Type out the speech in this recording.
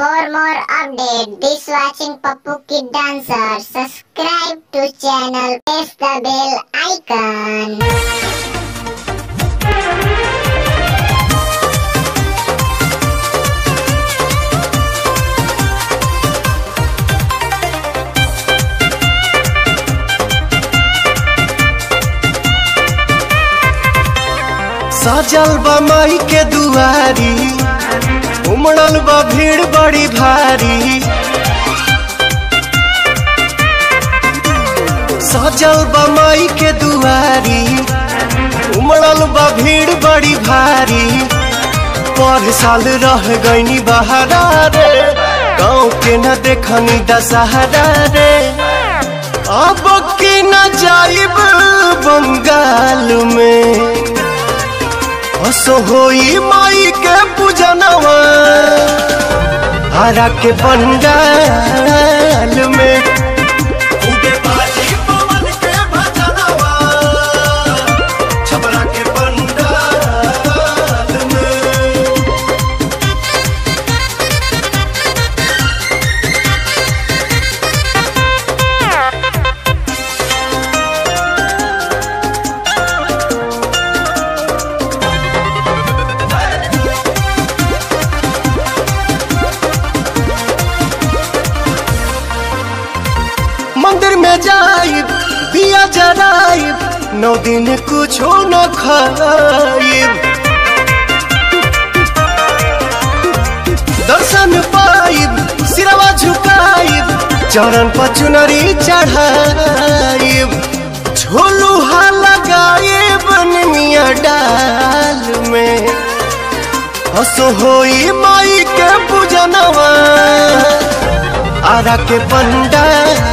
For more update, this watching Pappu Kid Dancer. Subscribe to channel, press the bell icon. सजल बा माई के दुआरी, उमड़ल बा भीड़ बड़ी भारी। सजल बा माई के दुआरी, उमड़ल बा भीड़ बड़ी भारी। पर साल रह गईनी बहारा रे, गाँव के न देखनी दशहरा रे। अब के न जाइब बंगाल में, असो होई माई के पूजनवा हरा के पंडाल में। खूबे बाजी पवन के भजनवा छपरा के पंडाल में। मंदिर में जाइब दिया जराइब, 9 दिन कुछो न खाइब। दर्शन पाइब सिरवा झुकाइब, चरण पर चुनरी चढ़ाइब। झोलुहा लगाइब निमिया डाल में, हसो होई माई के पूजनवा आरा के पंडाल